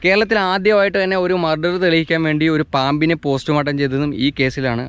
കേരളത്തിൽ ആദ്യമായിട്ട് തന്നെ ഒരു മർഡർ തെളിയിക്കാൻ വേണ്ടി ഒരു പാമ്പിനെ പോസ്റ്റ്മോർട്ടം ചെയ്തതും ഈ കേസിലാണ്.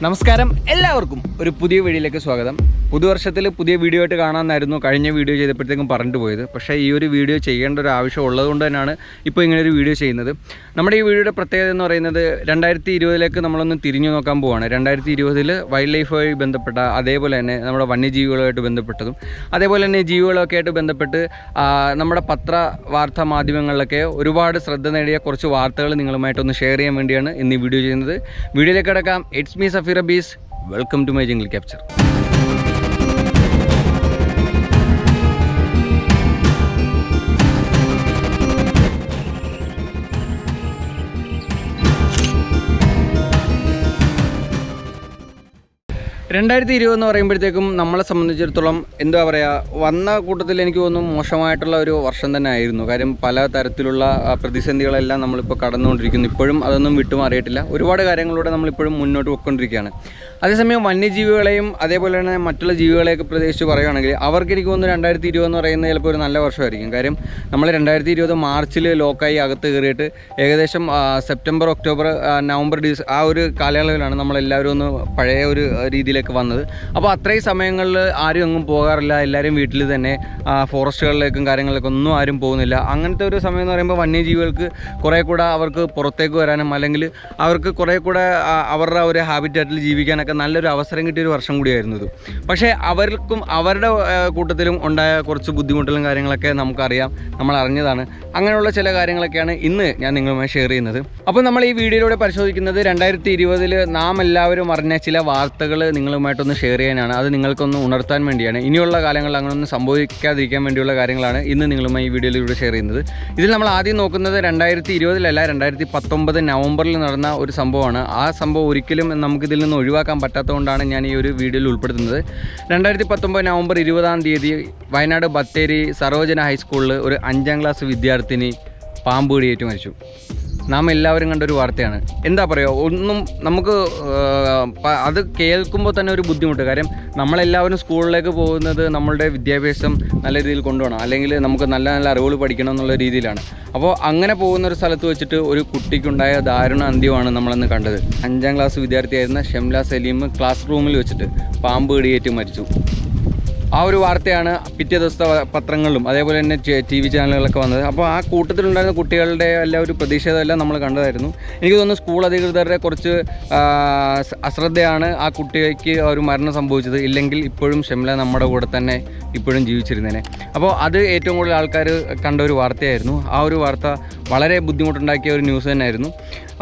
നമസ്കാരം, എല്ലാവർക്കും ഒരു പുതിയ വീഡിയോയിലേക്ക് സ്വാഗതം. പുതുവർഷത്തിൽ പുതിയ വീഡിയോ ആയിട്ട് കാണാമെന്നായിരുന്നു കഴിഞ്ഞ വീഡിയോ ചെയ്തപ്പോഴത്തേക്കും പറഞ്ഞിട്ട് പോയത്. പക്ഷേ ഈ ഒരു വീഡിയോ ചെയ്യേണ്ട ഒരു ആവശ്യം ഉള്ളതുകൊണ്ട് തന്നെയാണ് ഇപ്പോൾ ഇങ്ങനെ ഒരു വീഡിയോ ചെയ്യുന്നത്. നമ്മുടെ ഈ വീഡിയോയുടെ പ്രത്യേകത എന്ന് പറയുന്നത് 2020 നമ്മളൊന്ന് തിരിഞ്ഞു നോക്കാൻ പോവുകയാണ്. 2020 വൈൽഡ് ലൈഫുമായി ബന്ധപ്പെട്ട, അതേപോലെ തന്നെ നമ്മുടെ വന്യജീവികളുമായിട്ട് ബന്ധപ്പെട്ടതും, അതേപോലെ തന്നെ ജീവികളൊക്കെ ആയിട്ട് ബന്ധപ്പെട്ട് നമ്മുടെ വാർത്താ മാധ്യമങ്ങളിലൊക്കെ ഒരുപാട് ശ്രദ്ധ നേടിയ കുറച്ച് വാർത്തകൾ നിങ്ങളുമായിട്ടൊന്ന് ഷെയർ ചെയ്യാൻ വേണ്ടിയാണ് ഇന്ന് ഈ വീഡിയോ ചെയ്യുന്നത്. വീഡിയോയിലേക്ക് കിടക്കാം. It's me Safeer Abees. Welcome to my Jungle Capture. എന്ന് പറയുമ്പോഴത്തേക്കും നമ്മളെ സംബന്ധിച്ചിടത്തോളം എന്താ പറയുക, വന്ന കൂട്ടത്തിൽ എനിക്ക് തോന്നുന്നു മോശമായിട്ടുള്ള ഒരു വർഷം തന്നെ ആയിരുന്നു. കാര്യം പല തരത്തിലുള്ള പ്രതിസന്ധികളെല്ലാം നമ്മളിപ്പോൾ കടന്നുകൊണ്ടിരിക്കുന്നു. ഇപ്പോഴും അതൊന്നും വിട്ടുമാറിയിട്ടില്ല. ഒരുപാട് കാര്യങ്ങളിലൂടെ നമ്മളിപ്പോഴും മുന്നോട്ട് പോയിക്കൊണ്ടിരിക്കുകയാണ്. അതേസമയം വന്യജീവികളെയും അതേപോലെ തന്നെ മറ്റുള്ള ജീവികളെയൊക്കെ പ്രത്യേകിച്ച് പറയുകയാണെങ്കിൽ അവർക്ക് എനിക്ക് തോന്നുന്നു 2020 എന്ന് പറയുന്നത് ചിലപ്പോൾ ഒരു നല്ല വർഷമായിരിക്കും. കാര്യം നമ്മൾ 2020 മാർച്ചിൽ ലോക്കായി അകത്ത് കയറിയിട്ട് ഏകദേശം സെപ്റ്റംബർ, ഒക്ടോബർ, നവംബർ, ആ ഒരു കാലയളവിലാണ് നമ്മളെല്ലാവരും ഒന്ന് പഴയ ഒരു രീതിയിലേക്ക് വന്നത്. അപ്പോൾ അത്രയും സമയങ്ങളിൽ ആരും എങ്ങും പോകാറില്ല. എല്ലാവരും വീട്ടിൽ തന്നെ ഫോറസ്റ്റുകളിലേക്കും കാര്യങ്ങളിലേക്കും ഒന്നും ആരും പോകുന്നില്ല. അങ്ങനത്തെ ഒരു സമയം എന്ന് പറയുമ്പോൾ വന്യജീവികൾക്ക് കുറേ കൂടെ അവർക്ക് പുറത്തേക്ക് വരാനും അല്ലെങ്കിൽ അവർക്ക് കുറേ കൂടെ അവരുടെ ഒരു ഹാബിറ്റാറ്റിൽ ജീവിക്കാനൊക്കെ നല്ലൊരു അവസരം കിട്ടിയൊരു വർഷം കൂടിയായിരുന്നു ഇത്. പക്ഷേ അവർക്കും അവരുടെ കൂട്ടത്തിലും ഉണ്ടായ കുറച്ച് ബുദ്ധിമുട്ടുകളും കാര്യങ്ങളൊക്കെ നമുക്കറിയാം, നമ്മൾ അറിഞ്ഞതാണ്. അങ്ങനെയുള്ള ചില കാര്യങ്ങളൊക്കെയാണ് ഇന്ന് ഞാൻ നിങ്ങളുമായി ഷെയർ ചെയ്യുന്നത്. അപ്പോൾ നമ്മൾ ഈ വീഡിയോയിലൂടെ പരിശോധിക്കുന്നത് 2020 നാം എല്ലാവരും അറിഞ്ഞ ചില വാർത്തകൾ നിങ്ങളുമായിട്ടൊന്ന് ഷെയർ ചെയ്യാനാണ്. അത് നിങ്ങൾക്കൊന്ന് ഉണർത്താൻ വേണ്ടിയാണ്. ഇനിയുള്ള കാലങ്ങളിൽ അങ്ങനെയൊന്നും സംഭവിക്കാതിരിക്കാൻ വേണ്ടിയുള്ള കാര്യങ്ങളാണ് ഇന്ന് നിങ്ങളുമായി ഈ വീഡിയോയിലൂടെ ഷെയർ ചെയ്യുന്നത്. ഇതിൽ നമ്മൾ ആദ്യം നോക്കുന്നത് 2020 2019 നവംബറിൽ നടന്ന ഒരു സംഭവമാണ്. ആ സംഭവം ഒരിക്കലും നമുക്കിതിൽ നിന്ന് ഒഴിവാക്കാൻ പറ്റാത്തതുകൊണ്ടാണ് ഞാൻ ഈ ഒരു വീഡിയോയിൽ ഉൾപ്പെടുത്തുന്നത്. 2019 നവംബർ 20 വയനാട് ബത്തേരി സർവജന ഹൈസ്കൂളിൽ ഒരു 5ാം ക്ലാസ് വിദ്യാർത്ഥിനി പാമ്പ് കടിയേറ്റ് മരിച്ചു. നാം എല്ലാവരും കണ്ടൊരു വാർത്തയാണ്. എന്താ പറയുക, ഒന്നും നമുക്ക് അത് കേൾക്കുമ്പോൾ തന്നെ ഒരു ബുദ്ധിമുട്ട്. കാര്യം നമ്മളെല്ലാവരും സ്കൂളിലേക്ക് പോകുന്നത് നമ്മളുടെ വിദ്യാഭ്യാസം നല്ല രീതിയിൽ കൊണ്ടുപോകണം, അല്ലെങ്കിൽ നമുക്ക് നല്ല നല്ല അറിവുകൾ പഠിക്കണം എന്നുള്ള രീതിയിലാണ്. അപ്പോൾ അങ്ങനെ പോകുന്നൊരു സ്ഥലത്ത് വെച്ചിട്ട് ഒരു കുട്ടിക്കുണ്ടായ ദാരുണ അന്ത്യമാണ് നമ്മളന്ന് കണ്ടത്. 5ാം ക്ലാസ് വിദ്യാർത്ഥിയായിരുന്ന ഷംല സലീം ക്ലാസ് റൂമിൽ വെച്ചിട്ട് പാമ്പ് കടിയേറ്റ് മരിച്ചു. ആ ഒരു വാർത്തയാണ് പിറ്റേ ദിവസത്തെ പത്രങ്ങളിലും അതേപോലെ തന്നെ TV ചാനലുകളൊക്കെ വന്നത്. അപ്പോൾ ആ കൂട്ടത്തിലുണ്ടായിരുന്ന കുട്ടികളുടെ എല്ലാ ഒരു പ്രതിഷേധമെല്ലാം നമ്മൾ കണ്ടതായിരുന്നു. എനിക്ക് തോന്നുന്നു സ്കൂൾ അധികൃതരുടെ കുറച്ച് അശ്രദ്ധയാണ് ആ കുട്ടിക്ക് ഒരു മരണം സംഭവിച്ചത്. ഇല്ലെങ്കിൽ ഇപ്പോഴും ഷംല നമ്മുടെ കൂടെ തന്നെ ഇപ്പോഴും ജീവിച്ചിരുന്നേനെ. അപ്പോൾ അത് ഏറ്റവും കൂടുതൽ ആൾക്കാർ കണ്ട ഒരു വാർത്തയായിരുന്നു. ആ ഒരു വാർത്ത വളരെ ബുദ്ധിമുട്ടുണ്ടാക്കിയ ഒരു ന്യൂസ് തന്നെയായിരുന്നു.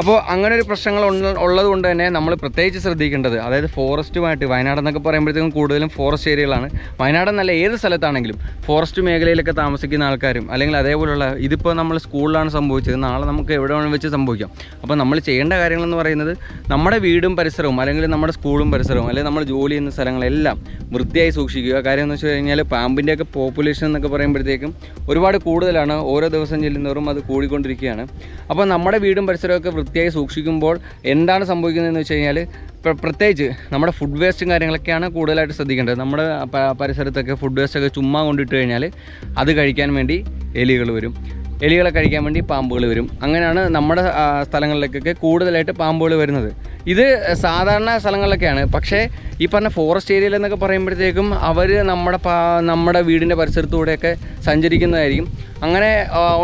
അപ്പോൾ അങ്ങനെ ഒരു പ്രശ്നങ്ങൾ ഉള്ളത് കൊണ്ട് തന്നെ നമ്മൾ പ്രത്യേകിച്ച് ശ്രദ്ധിക്കേണ്ടത്, അതായത് ഫോറസ്റ്റുമായിട്ട്, വയനാടെന്നൊക്കെ പറയുമ്പോഴത്തേക്കും കൂടുതലും ഫോറസ്റ്റ് ഏരിയകളാണ്. വയനാടെന്നല്ല ഏത് സ്ഥലത്താണെങ്കിലും ഫോറസ്റ്റ് മേഖലയിലൊക്കെ താമസിക്കുന്ന ആൾക്കാരും അല്ലെങ്കിൽ അതേപോലുള്ള, ഇതിപ്പോൾ നമ്മൾ സ്കൂളിലാണ് സംഭവിച്ചത്, നാളെ നമുക്ക് എവിടെ വേണമെങ്കിൽ വെച്ച് സംഭവിക്കാം. അപ്പോൾ നമ്മൾ ചെയ്യേണ്ട കാര്യങ്ങളെന്ന് പറയുന്നത് നമ്മുടെ വീടും പരിസരവും അല്ലെങ്കിൽ നമ്മുടെ സ്കൂളും പരിസരവും അല്ലെങ്കിൽ നമ്മൾ ജോലി ചെയ്യുന്ന സ്ഥലങ്ങളെല്ലാം വൃത്തിയായി സൂക്ഷിക്കുക. കാര്യം എന്ന് വെച്ച് കഴിഞ്ഞാൽ പാമ്പിൻ്റെയൊക്കെ പോപ്പുലേഷൻ എന്നൊക്കെ പറയുമ്പോഴത്തേക്കും ഒരുപാട് കൂടുതലാണ്. ഓരോ ദിവസം ചെല്ലുന്നവരും അത് കൂടിക്കൊണ്ടിരിക്കുകയാണ്. അപ്പോൾ നമ്മുടെ വീടും പരിസരമൊക്കെ വൃത്തിയായി സൂക്ഷിക്കുമ്പോൾ എന്താണ് സംഭവിക്കുന്നതെന്ന് വെച്ച് കഴിഞ്ഞാൽ പ്രത്യേകിച്ച് നമ്മുടെ ഫുഡ് വേസ്റ്റും കാര്യങ്ങളൊക്കെയാണ് കൂടുതലായിട്ട് ശ്രദ്ധിക്കേണ്ടത്. നമ്മുടെ പരിസരത്തൊക്കെ ഫുഡ് വേസ്റ്റൊക്കെ ചുമ്മാ കൊണ്ടിട്ട് കഴിഞ്ഞാൽ അത് കഴിക്കാൻ വേണ്ടി എലികൾ വരും, എലികളെ കഴിക്കാൻ വേണ്ടി പാമ്പുകൾ വരും. അങ്ങനെയാണ് നമ്മുടെ സ്ഥലങ്ങളിലേക്കൊക്കെ കൂടുതലായിട്ട് പാമ്പുകൾ വരുന്നത്. ഇത് സാധാരണ സ്ഥലങ്ങളിലൊക്കെയാണ്. പക്ഷേ ഈ പറഞ്ഞ ഫോറസ്റ്റ് ഏരിയയിൽ എന്നൊക്കെ പറയുമ്പോഴത്തേക്കും അവർ നമ്മുടെ വീടിൻ്റെ പരിസരത്തൂടെയൊക്കെ സഞ്ചരിക്കുന്നതായിരിക്കും. അങ്ങനെ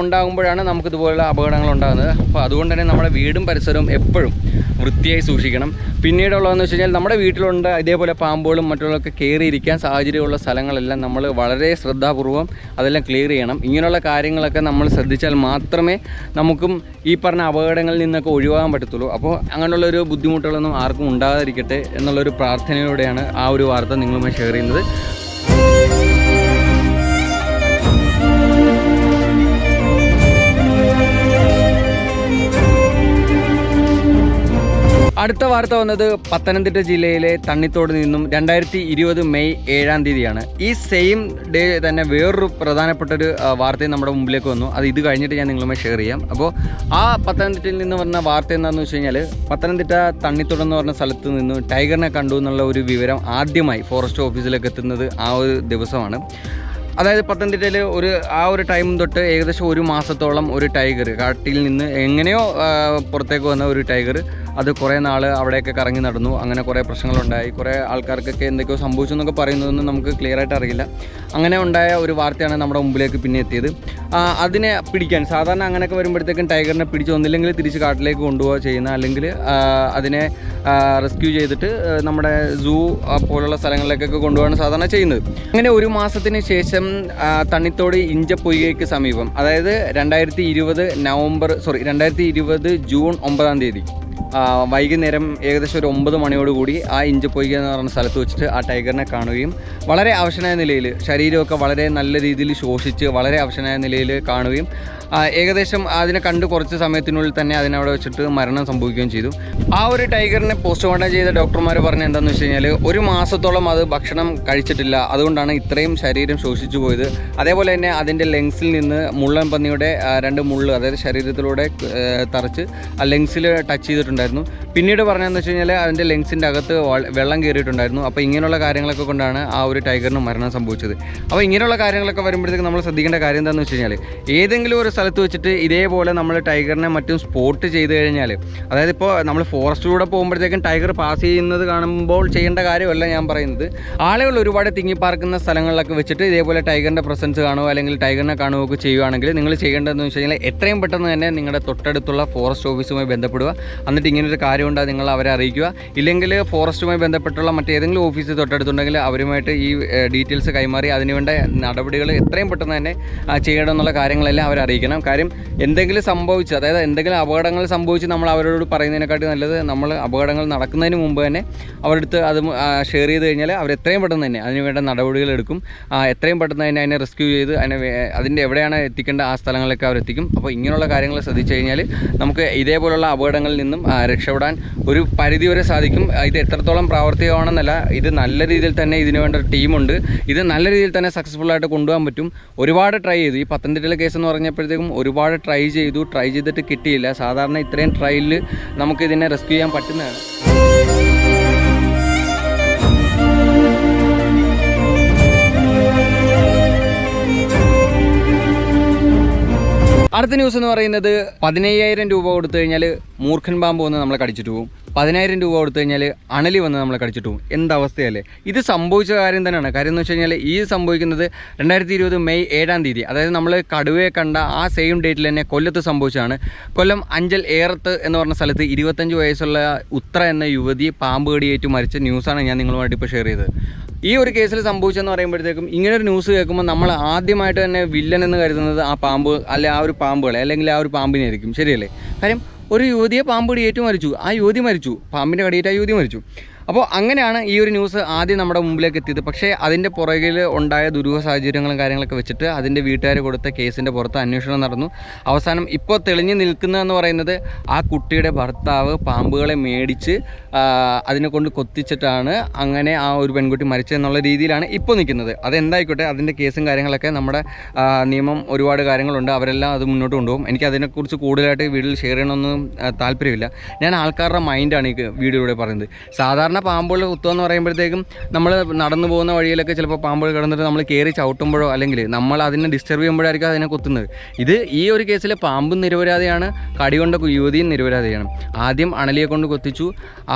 ഉണ്ടാകുമ്പോഴാണ് നമുക്കിതുപോലുള്ള അപകടങ്ങൾ ഉണ്ടാകുന്നത്. അപ്പോൾ അതുകൊണ്ട് തന്നെ നമ്മുടെ വീടും പരിസരവും എപ്പോഴും വൃത്തിയായി സൂക്ഷിക്കണം. പിന്നീടുള്ളതെന്ന് വെച്ച് കഴിഞ്ഞാൽ നമ്മുടെ വീട്ടിലുണ്ട് ഇതേപോലെ പാമ്പുകളും മറ്റുള്ളതൊക്കെ കയറിയിരിക്കാൻ സാഹചര്യമുള്ള സ്ഥലങ്ങളെല്ലാം നമ്മൾ വളരെ ശ്രദ്ധാപൂർവം അതെല്ലാം ക്ലിയർ ചെയ്യണം. ഇങ്ങനെയുള്ള കാര്യങ്ങളൊക്കെ നമ്മൾ ശ്രദ്ധിച്ചാൽ മാത്രമേ നമുക്കും ഈ പറഞ്ഞ അപകടങ്ങളിൽ നിന്നൊക്കെ ഒഴിവാകാൻ പറ്റത്തുള്ളൂ. അപ്പോൾ അങ്ങനെയുള്ളൊരു ബുദ്ധിമുട്ടുകളൊന്നും ആർക്കും ഉണ്ടാകാതിരിക്കട്ടെ എന്നുള്ളൊരു പ്രാർത്ഥനയോടെയാണ് ആ ഒരു വാർത്ത നിങ്ങളുമായി ഷെയർ ചെയ്യുന്നത്. അടുത്ത വാർത്ത വന്നത് പത്തനംതിട്ട ജില്ലയിലെ തണ്ണിത്തോട് നിന്നും 2020 മെയ് 7-ാം തീയതിയാണ്. ഈ സെയിം ഡേ തന്നെ വേറൊരു പ്രധാനപ്പെട്ടൊരു വാർത്തയും നമ്മുടെ മുമ്പിലേക്ക് വന്നു. അത് ഇത് കഴിഞ്ഞിട്ട് ഞാൻ നിങ്ങളുമായി ഷെയർ ചെയ്യാം. അപ്പോൾ ആ പത്തനംതിട്ടയിൽ നിന്ന് വന്ന വാർത്ത എന്താണെന്ന് വെച്ച് കഴിഞ്ഞാൽ, പത്തനംതിട്ട തണ്ണിത്തോട് എന്ന് പറഞ്ഞ സ്ഥലത്ത് നിന്ന് ടൈഗറിനെ കണ്ടു എന്നുള്ള ഒരു വിവരം ആദ്യമായി ഫോറസ്റ്റ് ഓഫീസിലേക്ക് എത്തുന്നത് ആ ഒരു ദിവസമാണ്. അതായത് പത്തനംതിട്ടയിൽ ആ ഒരു ടൈം തൊട്ട് ഏകദേശം 1 മാസത്തോളം ഒരു ടൈഗർ കാട്ടിൽ നിന്ന് എങ്ങനെയോ പുറത്തേക്ക് വന്ന ഒരു ടൈഗർ അത് കുറേ നാൾ അവിടെയൊക്കെ കറങ്ങി നടന്നു. അങ്ങനെ കുറേ പ്രശ്നങ്ങളുണ്ടായി, കുറേ ആൾക്കാർക്കൊക്കെ എന്തൊക്കെയോ സംഭവിച്ചു എന്നൊക്കെ പറയുന്നതൊന്നും നമുക്ക് ക്ലിയർ ആയിട്ട് അറിയില്ല. അങ്ങനെ ഉണ്ടായ ഒരു വാർത്തയാണ് നമ്മുടെ മുമ്പിലേക്ക് പിന്നെ എത്തിയത്. അതിനെ പിടിക്കാൻ സാധാരണ അങ്ങനെയൊക്കെ വരുമ്പോഴത്തേക്കും ടൈഗറിനെ പിടിച്ച് ഒന്നില്ലെങ്കിൽ തിരിച്ച് കാട്ടിലേക്ക് കൊണ്ടുപോവുക ചെയ്യുന്ന, അല്ലെങ്കിൽ അതിനെ റെസ്ക്യൂ ചെയ്തിട്ട് നമ്മുടെ സൂ പോലുള്ള സ്ഥലങ്ങളിലേക്കൊക്കെ കൊണ്ടുപോകാണ് സാധാരണ ചെയ്യുന്നത്. അങ്ങനെ 1 മാസത്തിന് ശേഷം തണ്ണിത്തോട് ഇഞ്ചപ്പൊയ്കയ്ക്ക് സമീപം, അതായത് 2020 ജൂൺ 9-ാം തീയതി വൈകുന്നേരം ഏകദേശം ഒരു 9 മണിയോടുകൂടി ആ ഇഞ്ചപ്പൊയ്ക എന്ന് പറയുന്ന സ്ഥലത്ത് വെച്ചിട്ട് ആ ടൈഗറിനെ കാണുകയും വളരെ അവശനായ നിലയിൽ, ശരീരമൊക്കെ വളരെ നല്ല രീതിയിൽ ശോഷിച്ച് വളരെ അവശനായ നിലയിൽ കാണുകയും ഏകദേശം അതിനെ കണ്ട് കുറച്ച് സമയത്തിനുള്ളിൽ തന്നെ അതിനവിടെ വെച്ചിട്ട് മരണം സംഭവിക്കുകയും ചെയ്തു. ആ ഒരു ടൈഗറിനെ പോസ്റ്റ്മോർട്ടം ചെയ്ത ഡോക്ടർമാർ പറഞ്ഞത് എന്താണെന്ന് വെച്ച് കഴിഞ്ഞാൽ, 1 മാസത്തോളം അത് ഭക്ഷണം കഴിച്ചിട്ടില്ല, അതുകൊണ്ടാണ് ഇത്രയും ശരീരം ശോഷിച്ചു പോയത്. അതേപോലെ തന്നെ അതിൻ്റെ ലെങ്സിൽ നിന്ന് മുള്ളൻ പന്നിയുടെ 2 മുള്ള്, അതായത് ശരീരത്തിലൂടെ തറച്ച് ആ ലെങ്സിൽ ടച്ച് ചെയ്തിട്ടുണ്ടായിരുന്നു. പിന്നീട് പറഞ്ഞതെന്ന് വെച്ച് കഴിഞ്ഞാൽ അതിൻ്റെ ലെങ്സിൻ്റെ അകത്ത് വെള്ളം കയറിയിട്ടുണ്ടായിരുന്നു. അപ്പോൾ ഇങ്ങനെയുള്ള കാര്യങ്ങളൊക്കെ കൊണ്ടാണ് ആ ഒരു ടൈഗറിന് മരണം സംഭവിച്ചത്. അപ്പോൾ ഇങ്ങനെയുള്ള കാര്യങ്ങളൊക്കെ വരുമ്പോഴത്തേക്ക് നമ്മൾ ശ്രദ്ധിക്കേണ്ട കാര്യം എന്താണെന്ന് വെച്ച് കഴിഞ്ഞാൽ, ഏതെങ്കിലും ഒരു സ്ഥലത്ത് വെച്ചിട്ട് ഇതേപോലെ നമ്മൾ ടൈഗറിനെ മറ്റും സ്പോട്ട് ചെയ്ത് കഴിഞ്ഞാൽ, അതായത് ഇപ്പോൾ നമ്മൾ ഫോറസ്റ്റിലൂടെ പോകുമ്പോഴത്തേക്കും ടൈഗർ പാസ് ചെയ്യുന്നത് കാണുമ്പോൾ ചെയ്യേണ്ട കാര്യമല്ല ഞാൻ പറയുന്നത്. ആളുകൾ ഒരുപാട് തിങ്ങിപ്പാർക്കുന്ന സ്ഥലങ്ങളിലൊക്കെ വെച്ചിട്ട് ഇതേപോലെ ടൈഗറിൻ്റെ പ്രസൻസ് കാണുമോ അല്ലെങ്കിൽ ടൈഗറിനെ കാണുകയൊക്കെ ചെയ്യുകയാണെങ്കിൽ നിങ്ങൾ ചെയ്യേണ്ടതെന്ന് വെച്ച് കഴിഞ്ഞാൽ എത്രയും പെട്ടെന്ന് തന്നെ നിങ്ങളുടെ തൊട്ടടുത്തുള്ള ഫോറസ്റ്റ് ഓഫീസുമായി ബന്ധപ്പെടുക. എന്നിട്ട് ഇങ്ങനൊരു കാര്യമുണ്ട് നിങ്ങൾ അവരെ അറിയിക്കുക. ഇല്ലെങ്കിൽ ഫോറസ്റ്റുമായി ബന്ധപ്പെട്ടുള്ള മറ്റേതെങ്കിലും ഓഫീസ് തൊട്ടടുത്തുണ്ടെങ്കിൽ അവരുമായിട്ട് ഈ ഡീറ്റെയിൽസ് കൈമാറി അതിനുവേണ്ട നടപടികൾ എത്രയും പെട്ടെന്ന് തന്നെ ചെയ്യണമെന്നുള്ള കാര്യങ്ങളെല്ലാം അവരെ അറിയിക്കണം. കാര്യം എന്തെങ്കിലും സംഭവിച്ച്, അതായത് എന്തെങ്കിലും അപകടങ്ങൾ സംഭവിച്ച് നമ്മൾ അവരോട് പറയുന്നതിനെക്കാട്ടി നല്ലത് നമ്മൾ അപകടങ്ങൾ നടക്കുന്നതിന് മുമ്പ് തന്നെ അവരുടെ അടുത്ത് അത് ഷെയർ ചെയ്ത് കഴിഞ്ഞാൽ അവർ എത്രയും പെട്ടെന്ന് തന്നെ അതിനുവേണ്ട നടപടികൾ എടുക്കും. എത്രയും പെട്ടെന്ന് തന്നെ അതിനെ റെസ്ക്യൂ ചെയ്ത് അതിൻ്റെ എവിടെയാണ് എത്തിക്കേണ്ട ആ സ്ഥലങ്ങളിലേക്ക് അവർ എത്തിക്കും. അപ്പോൾ ഇങ്ങനെയുള്ള കാര്യങ്ങൾ ശ്രദ്ധിച്ചു കഴിഞ്ഞാൽ നമുക്ക് ഇതേപോലുള്ള അപകടങ്ങളിൽ നിന്നും രക്ഷപ്പെടാൻ ഒരു പരിധിവരെ സാധിക്കും. ഇത് എത്രത്തോളം പ്രാവർത്തികമാണെന്നല്ല, ഇത് നല്ല രീതിയിൽ തന്നെ ഇതിനു വേണ്ട ടീമുണ്ട്. ഇത് നല്ല രീതിയിൽ തന്നെ സക്സസ്ഫുള്ളായിട്ട് കൊണ്ടുപോകാൻ പറ്റും. ഒരുപാട് ട്രൈ ചെയ്തു. ഈ പത്തനംതിട്ടയിലെ കേസ് എന്ന് പറഞ്ഞപ്പോഴത്തേക്കും ഒരുപാട് ട്രൈ ചെയ്തിട്ട് കിട്ടിയില്ല. സാധാരണ ഇത്രയും ട്രയലിൽ നമുക്ക് ഇതിനെ റെസ്ക്യൂ ചെയ്യാൻ പറ്റുന്നതാണ്. അടുത്ത ന്യൂസ് എന്ന് പറയുന്നത് 15,000 രൂപ കൊടുത്തു കഴിഞ്ഞാൽ മൂർഖൻ പാമ്പ് വന്ന് നമ്മളെ കടിച്ചിട്ട് പോകും. 10,000 രൂപ കൊടുത്തു കഴിഞ്ഞാൽ അണലി വന്ന് നമ്മളെ കടിച്ചിട്ട് പോകും. എന്തവസ്ഥയല്ലേ ഇത്? സംഭവിച്ച കാര്യം തന്നെയാണ്. കാര്യം എന്ന് വെച്ച് കഴിഞ്ഞാൽ ഈ സംഭവിക്കുന്നത് 2020 മെയ് 7-ാം തീയതി, അതായത് നമ്മൾ കടുവയെ കണ്ട ആ സെയിം ഡേറ്റിൽ തന്നെ കൊല്ലത്ത് സംഭവിച്ചതാണ്. കൊല്ലം അഞ്ചൽ ഏറത്ത് എന്ന് പറഞ്ഞ സ്ഥലത്ത് 25 വയസ്സുള്ള ഉത്ര എന്ന യുവതി പാമ്പ് കടിയേറ്റ് മരിച്ച ന്യൂസാണ് ഞാൻ നിങ്ങളുമായിട്ട് ഇപ്പോൾ ഷെയർ ചെയ്തത്. ഈ ഒരു കേസിൽ സംഭവിച്ചെന്ന് പറയുമ്പോഴത്തേക്കും ഇങ്ങനൊരു ന്യൂസ് കേൾക്കുമ്പോൾ നമ്മൾ ആദ്യമായിട്ട് തന്നെ വില്ലൻ എന്ന് കരുതുന്നത് ആ പാമ്പ്, അല്ലെ ആ ഒരു പാമ്പുകളെ, അല്ലെങ്കിൽ ആ ഒരു പാമ്പിനെ ആയിരിക്കും. ശരിയല്ലേ? കാര്യം ഒരു യുവതിയെ പാമ്പ് കടിയേറ്റ് മരിച്ചു, ആ യുവതി മരിച്ചു, പാമ്പിൻ്റെ കടിയേറ്റ് ആ യുവതി മരിച്ചു. അപ്പോൾ അങ്ങനെയാണ് ഈ ഒരു ന്യൂസ് ആദ്യം നമ്മുടെ മുമ്പിലേക്ക് എത്തിയത്. പക്ഷേ അതിൻ്റെ പുറകിൽ ഉണ്ടായ ദുരൂഹ സാഹചര്യങ്ങളും കാര്യങ്ങളൊക്കെ വെച്ചിട്ട് അതിൻ്റെ വീട്ടുകാർ കൊടുത്ത കേസിൻ്റെ പുറത്ത് അന്വേഷണം നടന്നു. അവസാനം ഇപ്പോൾ തെളിഞ്ഞു നിൽക്കുന്നതെന്ന് പറയുന്നത് ആ കുട്ടിയുടെ ഭർത്താവ് പാമ്പുകളെ മേടിച്ച് അതിനെ കൊണ്ട് കൊത്തിച്ചിട്ടാണ് അങ്ങനെ ആ ഒരു പെൺകുട്ടി മരിച്ചതെന്നുള്ള രീതിയിലാണ് ഇപ്പോൾ നിൽക്കുന്നത്. അതെന്തായിക്കോട്ടെ, അതിൻ്റെ കേസും കാര്യങ്ങളൊക്കെ നമ്മുടെ നിയമം ഒരുപാട് കാര്യങ്ങളുണ്ട്, അവരെല്ലാം അത് മുന്നോട്ട് കൊണ്ടുപോകും. എനിക്ക് അതിനെക്കുറിച്ച് കൂടുതലായിട്ട് വീഡിയോയിൽ ഷെയർ ചെയ്യണമെന്നൊന്നും താല്പര്യമില്ല. ഞാൻ ആൾക്കാരുടെ മൈൻഡാണ് ഈ വീഡിയോയിലൂടെ പറയുന്നത്. സാധാരണ പാമ്പുകൾ കുത്തുകയെന്ന് പറയുമ്പോഴത്തേക്കും നമ്മൾ നടന്നു പോകുന്ന വഴിയിലൊക്കെ ചിലപ്പോൾ പാമ്പുകൾ കിടന്നിട്ട് നമ്മൾ കയറി ചവിട്ടുമ്പോഴോ അല്ലെങ്കിൽ നമ്മൾ അതിനെ ഡിസ്റ്റർബ് ചെയ്യുമ്പോഴായിരിക്കും അതിനെ കുത്തുന്നത്. ഇത് ഈ ഒരു കേസിൽ പാമ്പും നിരപരാധിയാണ്, കടികൊണ്ട യുവതിയും നിരപരാധിയാണ്. ആദ്യം അണലിയെ കൊണ്ട് കൊത്തിച്ചു,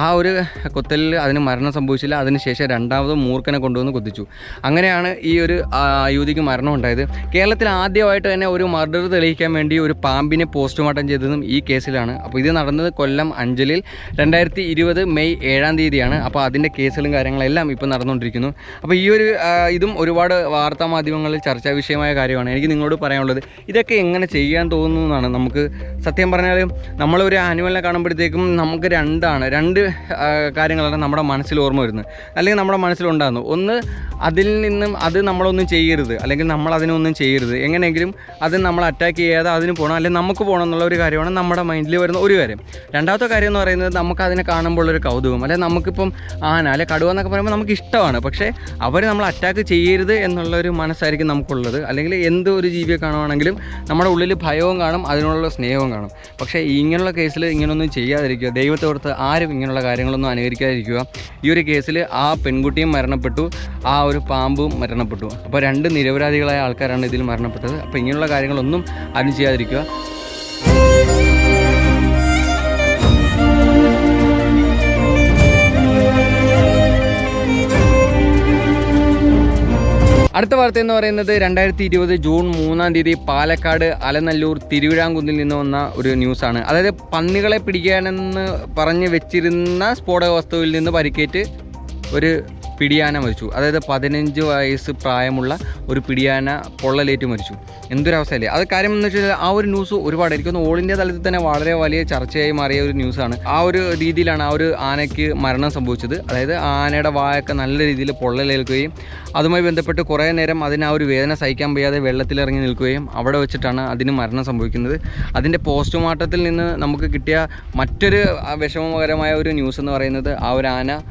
ആ ഒരു കൊത്തലിൽ അതിന് മരണം സംഭവിച്ചില്ല. അതിനുശേഷം രണ്ടാമത് മൂർഖനെ കൊണ്ടുവന്ന് കൊത്തിച്ചു. അങ്ങനെയാണ് ഈ ഒരു യുവതിക്ക് മരണം ഉണ്ടായത്. കേരളത്തിൽ ആദ്യമായിട്ട് തന്നെ ഒരു മർഡർ തെളിയിക്കാൻ വേണ്ടി ഒരു പാമ്പിനെ പോസ്റ്റ്മോർട്ടം ചെയ്തതും ഈ കേസിലാണ്. അപ്പോൾ ഇത് നടന്നത് കൊല്ലം അഞ്ചലിൽ 2020 മെയ് 7-ാം തീയതിയാണ്. വ്യക്തിയാണ്. അപ്പോൾ അതിൻ്റെ കേസുകളും കാര്യങ്ങളെല്ലാം ഇപ്പോൾ നടന്നുകൊണ്ടിരിക്കുന്നു. അപ്പോൾ ഈ ഒരു ഇതും ഒരുപാട് വാർത്താ മാധ്യമങ്ങളിൽ ചർച്ചാ വിഷയമായ കാര്യമാണ്. എനിക്ക് നിങ്ങളോട് പറയാനുള്ളത് ഇതൊക്കെ എങ്ങനെ ചെയ്യാൻ തോന്നുന്നു എന്നാണ്. നമുക്ക് സത്യം പറഞ്ഞാൽ നമ്മളൊരു ആനിമലിനെ കാണുമ്പോഴത്തേക്കും നമുക്ക് രണ്ട് കാര്യങ്ങളാണ് നമ്മുടെ മനസ്സിൽ ഓർമ്മ വരുന്നത്, അല്ലെങ്കിൽ നമ്മുടെ മനസ്സിലുണ്ടാകുന്നു. ഒന്ന്, അതിൽ നിന്നും അത് നമ്മളൊന്നും ചെയ്യരുത്, അല്ലെങ്കിൽ നമ്മൾ അതിനൊന്നും ചെയ്യരുത്, എങ്ങനെയെങ്കിലും അത് നമ്മൾ അറ്റാക്ക് ചെയ്യാതെ അതിന് പോകണം, അല്ലെങ്കിൽ നമുക്ക് പോകണം എന്നുള്ള ഒരു കാര്യമാണ് നമ്മുടെ മൈൻഡിൽ വരുന്ന ഒരു കാര്യം. രണ്ടാമത്തെ കാര്യം എന്ന് പറയുന്നത് നമുക്ക് അതിനെ കാണുമ്പോൾ ഒരു കൗതുകം, അല്ലെങ്കിൽ നമുക്കിപ്പം ആന അല്ലെ കടുവ എന്നൊക്കെ പറയുമ്പോൾ നമുക്ക് ഇഷ്ടമാണ്, പക്ഷേ അവർ നമ്മൾ അറ്റാക്ക് ചെയ്യരുത് എന്നുള്ളൊരു മനസ്സായിരിക്കും നമുക്കുള്ളത്. അല്ലെങ്കിൽ എന്ത് ഒരു ജീവിയെ കാണുവാണെങ്കിലും നമ്മുടെ ഉള്ളിൽ ഭയവും കാണും, അതിനുള്ള സ്നേഹവും കാണും. പക്ഷേ ഇങ്ങനെയുള്ള കേസിൽ ഇങ്ങനെയൊന്നും ചെയ്യാതിരിക്കുക, ദൈവത്തെ ഓർത്ത് ആരും ഇങ്ങനെയുള്ള കാര്യങ്ങളൊന്നും അനുകരിക്കാതിരിക്കുക. ഈ ഒരു കേസിൽ ആ പെൺകുട്ടിയും മരണപ്പെട്ടു, ആ ഒരു പാമ്പും മരണപ്പെട്ടു. അപ്പോൾ 2 നിരപരാധികളായ ആൾക്കാരാണ് ഇതിൽ മരണപ്പെട്ടത്. അപ്പോൾ ഇങ്ങനെയുള്ള കാര്യങ്ങളൊന്നും ആരും ചെയ്യാതിരിക്കുക. അടുത്ത വാർത്ത എന്ന് പറയുന്നത് 2020 ജൂൺ 3-ാം തീയതി പാലക്കാട് അലനല്ലൂർ തിരുവിഴാംകുന്നിൽ നിന്ന് വന്ന ഒരു ന്യൂസാണ്. അതായത് പന്നികളെ പിടിക്കാനെന്ന് പറഞ്ഞ് വെച്ചിരുന്ന സ്ഫോടക വസ്തുവിൽ നിന്ന് പരിക്കേറ്റ് ഒരു പിടിയാന മരിച്ചു. അതായത് 15 വയസ്സ് പ്രായമുള്ള ഒരു പിടിയാന പൊള്ളലേറ്റ് മരിച്ചു. എന്തൊരവസ്ഥയല്ലേ അത്! കാര്യം എന്ന് വെച്ചാൽ ആ ഒരു ന്യൂസ് ഒരുപാടായിരിക്കും ഓൾ ഇന്ത്യ തലത്തിൽ തന്നെ വളരെ വലിയ ചർച്ചയായി മാറിയ ഒരു ന്യൂസാണ്. ആ ഒരു രീതിയിലാണ് ആ ഒരു ആനയ്ക്ക് മരണം സംഭവിച്ചത്. അതായത് ആനയുടെ വായൊക്കെ നല്ല രീതിയിൽ പൊള്ളലേൽക്കുകയും അതുമായി ബന്ധപ്പെട്ട് കുറേ നേരം അതിന് ആ ഒരു വേദന സഹിക്കാൻ വയ്യാതെ വെള്ളത്തിലിറങ്ങി നിൽക്കുകയും അവിടെ വെച്ചിട്ടാണ് അതിന് മരണം സംഭവിക്കുന്നത്. അതിൻ്റെ പോസ്റ്റ്മോർട്ടത്തിൽ നിന്ന് നമുക്ക് കിട്ടിയ മറ്റൊരു വിഷമകരമായ ഒരു ന്യൂസ് എന്ന് പറയുന്നത് ആ ഒരു ആന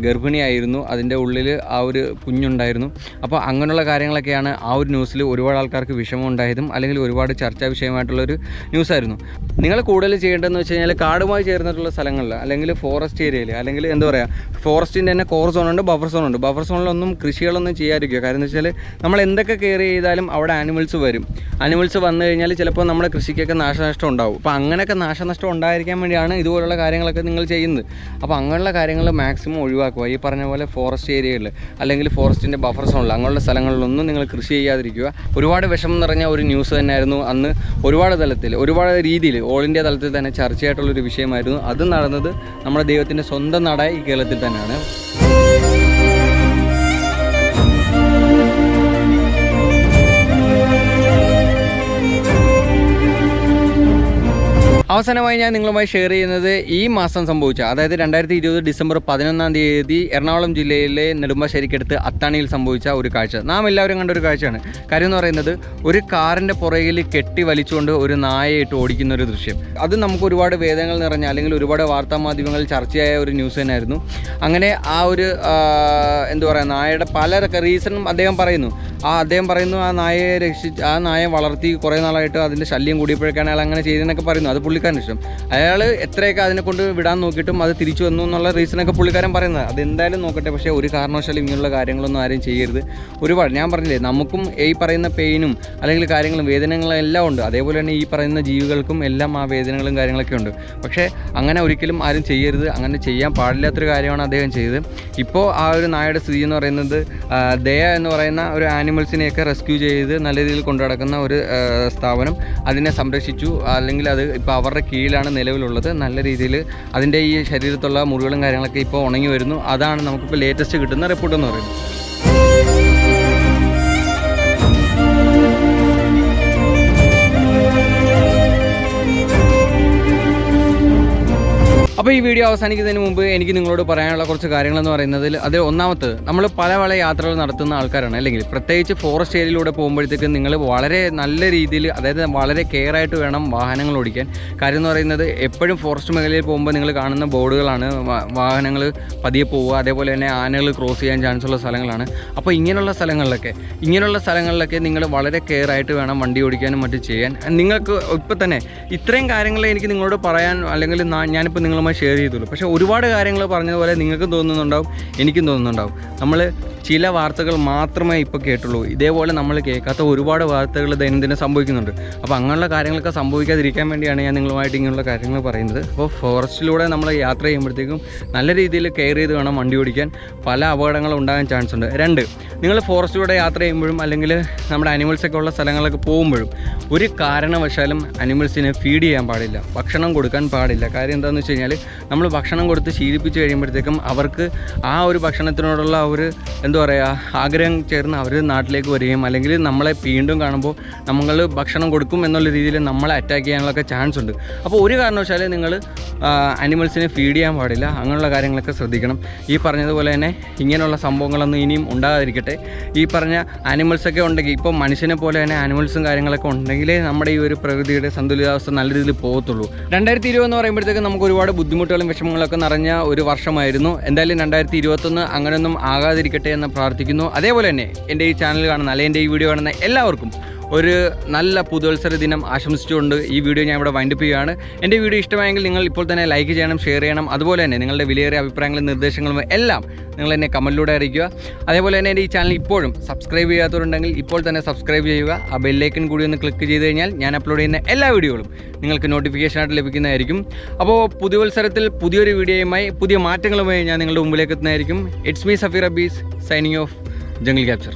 ഗർഭിണിയായിരുന്നു, അതിൻ്റെ ഉള്ളിൽ ആ ഒരു കുഞ്ഞുണ്ടായിരുന്നു. അപ്പോൾ അങ്ങനെയുള്ള കാര്യങ്ങളൊക്കെയാണ് ആ ഒരു ന്യൂസിൽ ഒരുപാട് ആൾക്കാർക്ക് വിഷമം ഉണ്ടായതും, അല്ലെങ്കിൽ ഒരുപാട് ചർച്ചാ വിഷയമായിട്ടുള്ളൊരു ന്യൂസായിരുന്നു. നിങ്ങൾ കൂടുതൽ ചെയ്യേണ്ടതെന്ന് വെച്ച് കഴിഞ്ഞാൽ കാടുമായി ചേർന്നിട്ടുള്ള സ്ഥലങ്ങളിൽ, അല്ലെങ്കിൽ ഫോറസ്റ്റ് ഏരിയയിൽ, അല്ലെങ്കിൽ എന്താ പറയുക, ഫോറസ്റ്റിൻ്റെ തന്നെ കോർ സോണുണ്ട്, ബഫർ സോണുണ്ട്. ബഫർ സോണിലൊന്നും കൃഷികളൊന്നും ചെയ്യാതിരിക്കുക. കാരണം എന്ന് വെച്ചാൽ നമ്മൾ എന്തൊക്കെ കെയർ ചെയ്താലും അവിടെ ആനിമൽസ് വരും. ആനിമൽസ് വന്നു കഴിഞ്ഞാൽ ചിലപ്പോൾ നമ്മുടെ കൃഷിക്കൊക്കെ നാശനഷ്ടം ഉണ്ടാവും. അപ്പോൾ അങ്ങനെയൊക്കെ നാശനഷ്ടം ഉണ്ടായിരിക്കാൻ വേണ്ടിയാണ് ഇതുപോലുള്ള കാര്യങ്ങളൊക്കെ നിങ്ങൾ ചെയ്യുന്നത്. അപ്പോൾ അങ്ങനെയുള്ള കാര്യങ്ങൾ മാക്സിമം ഒഴിവാക്കുക. ഈ പറഞ്ഞ പോലെ ഫോറസ്റ്റ് ഏരിയകളിൽ, അല്ലെങ്കിൽ ഫോറസ്റ്റിൻ്റെ ബഫർ സോണിൽ, അങ്ങനെയുള്ള സ്ഥലങ്ങളിലൊന്നും നിങ്ങൾ കൃഷി ചെയ്യാതിരിക്കുക. ഒരുപാട് വിഷമം നിറഞ്ഞ ഒരു ന്യൂസ് തന്നെയായിരുന്നു അന്ന്. ഒരുപാട് തലത്തിൽ, ഒരുപാട് രീതിയിൽ ഓൾ ഇന്ത്യ തലത്തിൽ തന്നെ ചർച്ചയായിട്ടുള്ളൊരു വിഷയമായിരുന്നു. അത് നടന്നത് നമ്മുടെ ദൈവത്തിൻ്റെ സ്വന്തം നാടായ ഈ കേരളത്തിൽ തന്നെയാണ്. അവസാനമായി ഞാൻ നിങ്ങളുമായി ഷെയർ ചെയ്യുന്നത് ഈ മാസം സംഭവിച്ച, അതായത് 2020 ഡിസംബർ 11-ാം തീയതി എറണാകുളം ജില്ലയിലെ നെടുമ്പാശ്ശേരിക്കടുത്ത് അത്താണിയിൽ സംഭവിച്ച ഒരു കാഴ്ച. നാം എല്ലാവരും കണ്ട ഒരു കാഴ്ചയാണ്. കാര്യം എന്ന് പറയുന്നത് ഒരു കാറിൻ്റെ പുറകിൽ കെട്ടി വലിച്ചുകൊണ്ട് ഒരു നായയെ ഇട്ട് ഓടിക്കുന്ന ഒരു ദൃശ്യം. അത് നമുക്ക് ഒരുപാട് വേദനകൾ നിറഞ്ഞ, അല്ലെങ്കിൽ ഒരുപാട് വാർത്താ മാധ്യമങ്ങളിൽ ചർച്ചയായ ഒരു ന്യൂസ് തന്നെയായിരുന്നു. അങ്ങനെ ആ ഒരു എന്താ പറയുക, നായയുടെ പല റീസണും അദ്ദേഹം പറയുന്നു. ആ നായയെ വളർത്തി കുറേ നാളായിട്ട് അതിൻ്റെ ശല്യം കൂടിയപ്പോഴേക്കാണ് അയാൾ അങ്ങനെ ചെയ്തതെന്നൊക്കെ പറയുന്നു. അത് പുള്ളിക്കാരൻ ഇഷ്ടം. അയാൾ എത്രയൊക്കെ അതിനെ കൊണ്ട് വിടാൻ നോക്കിയിട്ടും അത് തിരിച്ചു വന്നു എന്നുള്ള റീസണൊക്കെ പുള്ളിക്കാരൻ പറയുന്നത്. അതെന്തായാലും നോക്കട്ടെ, പക്ഷേ ഒരു കാരണവശാലും ഇങ്ങനെയുള്ള കാര്യങ്ങളൊന്നും ആരും ചെയ്യരുത്. ഒരുപാട് ഞാൻ പറഞ്ഞില്ലേ, നമുക്കും ഈ പറയുന്ന പെയിനും അല്ലെങ്കിൽ കാര്യങ്ങളും വേദനകളും എല്ലാം ഉണ്ട്. അതേപോലെ തന്നെ ഈ പറയുന്ന ജീവികൾക്കും എല്ലാം ആ വേദനകളും കാര്യങ്ങളൊക്കെ ഉണ്ട്. പക്ഷേ അങ്ങനെ ഒരിക്കലും ആരും ചെയ്യരുത്. അങ്ങനെ ചെയ്യാൻ പാടില്ലാത്തൊരു കാര്യമാണ് അദ്ദേഹം ചെയ്തത്. ഇപ്പോൾ ആ ഒരു നായയുടെ സ്ഥിതി എന്ന് പറയുന്നത് ദയ എന്ന് പറയുന്ന ഒരു ആനിമൽസിനെയൊക്കെ റെസ്ക്യൂ ചെയ്ത് നല്ല രീതിയിൽ കൊണ്ടു നടക്കുന്ന ഒരു സ്ഥാപനം അതിനെ സംരക്ഷിച്ചു. അല്ലെങ്കിൽ അത് ഇപ്പോൾ അവരുടെ കീഴിലാണ് നിലവിലുള്ളത്. നല്ല രീതിയിൽ അതിൻ്റെ ഈ ശരീരത്തുള്ള മുറികളും കാര്യങ്ങളൊക്കെ ഇപ്പോൾ ഉണങ്ങി വരുന്നു. അതാണ് നമുക്കിപ്പോൾ ലേറ്റസ്റ്റ് കിട്ടുന്ന റിപ്പോർട്ട് എന്ന് പറയുന്നത്. അപ്പോൾ ഈ വീഡിയോ അവസാനിക്കുന്നതിന് മുമ്പ് എനിക്ക് നിങ്ങളോട് പറയാനുള്ള കുറച്ച് കാര്യങ്ങളെന്ന് പറയുന്നതിൽ അത് ഒന്നാമത്തെ, നമ്മൾ പല യാത്രകൾ നടത്തുന്ന ആൾക്കാരാണ്. അല്ലെങ്കിൽ പ്രത്യേകിച്ച് ഫോറസ്റ്റ് ഏരിയയിലൂടെ പോകുമ്പോഴത്തേക്കും നിങ്ങൾ വളരെ നല്ല രീതിയിൽ, അതായത് വളരെ കെയർ ആയിട്ട് വേണം വാഹനങ്ങൾ ഓടിക്കാൻ. കാര്യം എന്ന് പറയുന്നത് എപ്പോഴും ഫോറസ്റ്റ് മേഖലയിൽ പോകുമ്പോൾ നിങ്ങൾ കാണുന്ന ബോർഡുകളാണ് വാഹനങ്ങൾ പതിയെ പോവുക, അതേപോലെ തന്നെ ആനകൾ ക്രോസ് ചെയ്യാൻ ചാൻസ് ഉള്ള സ്ഥലങ്ങളാണ്. അപ്പോൾ ഇങ്ങനെയുള്ള സ്ഥലങ്ങളിലൊക്കെ നിങ്ങൾ വളരെ കെയർ ആയിട്ട് വേണം വണ്ടി ഓടിക്കാനും മറ്റും ചെയ്യാൻ. നിങ്ങൾക്ക് ഇപ്പോൾ തന്നെ ഇത്രയും കാര്യങ്ങൾ എനിക്ക് നിങ്ങളോട് പറയാൻ, അല്ലെങ്കിൽ ഞാനിപ്പോൾ നിങ്ങളുമായി ഷെയർ ചെയ്തുള്ളൂ. പക്ഷേ ഒരുപാട് കാര്യങ്ങൾ പറഞ്ഞതുപോലെ നിങ്ങൾക്കും തോന്നുന്നുണ്ടാവും, എനിക്കും തോന്നുന്നുണ്ടാവും. നമ്മൾ ചില വാർത്തകൾ മാത്രമേ ഇപ്പോൾ കേട്ടുള്ളൂ. ഇതേപോലെ നമ്മൾ കേൾക്കാത്ത ഒരുപാട് വാർത്തകൾ ദൈനംദിനം സംഭവിക്കുന്നുണ്ട്. അപ്പോൾ അങ്ങനെയുള്ള കാര്യങ്ങളൊക്കെ സംഭവിക്കാതിരിക്കാൻ വേണ്ടിയാണ് ഞാൻ നിങ്ങളുമായിട്ട് ഇങ്ങനെയുള്ള കാര്യങ്ങൾ പറയുന്നത്. അപ്പോൾ ഫോറസ്റ്റിലൂടെ നമ്മൾ യാത്ര ചെയ്യുമ്പോഴത്തേക്കും നല്ല രീതിയിൽ കെയർ ചെയ്ത് വേണം വണ്ടി ഓടിക്കാൻ. പല അപകടങ്ങളും ഉണ്ടാകാൻ ചാൻസ് ഉണ്ട്. 2, നിങ്ങൾ ഫോറസ്റ്റിലൂടെ യാത്ര ചെയ്യുമ്പോഴും അല്ലെങ്കിൽ നമ്മുടെ അനിമൽസൊക്കെ ഉള്ള സ്ഥലങ്ങളൊക്കെ പോകുമ്പോഴും ഒരു കാരണവശാലും അനിമൽസിന് ഫീഡ് ചെയ്യാൻ പാടില്ല, ഭക്ഷണം കൊടുക്കാൻ പാടില്ല. കാര്യം എന്താണെന്ന് വെച്ച് കഴിഞ്ഞാൽ നമ്മൾ ഭക്ഷണം കൊടുത്ത് ശീലിപ്പിച്ച് കഴിയുമ്പോഴത്തേക്കും അവർക്ക് ആ ഒരു ഭക്ഷണത്തിനോടുള്ള ഒരു എന്താ പറയുക ആഗ്രഹം ചേർന്ന് അവർ നാട്ടിലേക്ക് വരികയും അല്ലെങ്കിൽ നമ്മളെ വീണ്ടും കാണുമ്പോൾ നമ്മൾ ഭക്ഷണം കൊടുക്കും എന്നുള്ള രീതിയിൽ നമ്മളെ അറ്റാക്ക് ചെയ്യാനുള്ളൊക്കെ ചാൻസ് ഉണ്ട്. അപ്പോൾ ഒരു കാരണവശാലും നിങ്ങൾ ആനിമൽസിനെ ഫീഡ് ചെയ്യാൻ പാടില്ല. അങ്ങനെയുള്ള കാര്യങ്ങളൊക്കെ ശ്രദ്ധിക്കണം. ഈ പറഞ്ഞതുപോലെ തന്നെ ഇങ്ങനെയുള്ള സംഭവങ്ങളൊന്നും ഇനിയും ഉണ്ടാകാതിരിക്കട്ടെ. ഈ പറഞ്ഞ ആനിമൽസൊക്കെ ഉണ്ടെങ്കിൽ ഇപ്പോൾ മനുഷ്യനെ പോലെ തന്നെ ആനിമൽസും കാര്യങ്ങളൊക്കെ ഉണ്ടെങ്കിലേ നമ്മുടെ ഈ ഒരു പ്രകൃതിയുടെ സന്തുലിതാവസ്ഥ നല്ല രീതിയിൽ പോകത്തുള്ളൂ. 2020 എന്ന് പറയുമ്പോഴത്തേക്കും നമുക്ക് ഒരുപാട് ബുദ്ധിമുട്ടുകളും വിഷമങ്ങളൊക്കെ നിറഞ്ഞ ഒരു വർഷമായിരുന്നു. എന്തായാലും 2021 അങ്ങനെയൊന്നും ആകാതിരിക്കട്ടെ എന്ന് പ്രാർത്ഥിക്കുന്നു. അതേപോലെ തന്നെ എൻ്റെ ഈ ചാനൽ കാണുന്ന അല്ലെങ്കിൽ എൻ്റെ ഈ വീഡിയോ കാണുന്ന എല്ലാവർക്കും ഒരു നല്ല പുതുവത്സര ദിനം ആശംസിച്ചുകൊണ്ട് ഈ വീഡിയോ ഞാൻ ഇവിടെ വൈൻഡപ്പ് ചെയ്യുകയാണ്. എൻ്റെ വീഡിയോ ഇഷ്ടമായെങ്കിൽ നിങ്ങൾ ഇപ്പോൾ തന്നെ ലൈക്ക് ചെയ്യണം, ഷെയർ ചെയ്യണം. അതുപോലെ തന്നെ നിങ്ങളുടെ വിലയേറിയ അഭിപ്രായങ്ങളും നിർദ്ദേശങ്ങളും എല്ലാം നിങ്ങൾ എന്നെ കമൻറ്റിലൂടെ അറിയിക്കുക. അതേപോലെ തന്നെ എൻ്റെ ഈ ചാനൽ ഇപ്പോഴും സബ്സ്ക്രൈബ് ചെയ്യാത്തവരുണ്ടെങ്കിൽ ഇപ്പോൾ തന്നെ സബ്സ്ക്രൈബ് ചെയ്യുക. ആ ബെല്ലൈക്കൻ കൂടി ഒന്ന് ക്ലിക്ക് ചെയ്ത് കഴിഞ്ഞാൽ ഞാൻ അപ്ലോഡ് ചെയ്യുന്ന എല്ലാ വീഡിയോകളും നിങ്ങൾക്ക് നോട്ടിഫിക്കേഷനായിട്ട് ലഭിക്കുന്നതായിരിക്കും. അപ്പോൾ പുതുവത്സരത്തിൽ പുതിയൊരു വീഡിയോയുമായി പുതിയ മാറ്റങ്ങളുമായി ഞാൻ നിങ്ങളുടെ മുമ്പിലേക്ക് എത്തുന്നതായിരിക്കും. It's me Safeer Abees signing off Jungle capture.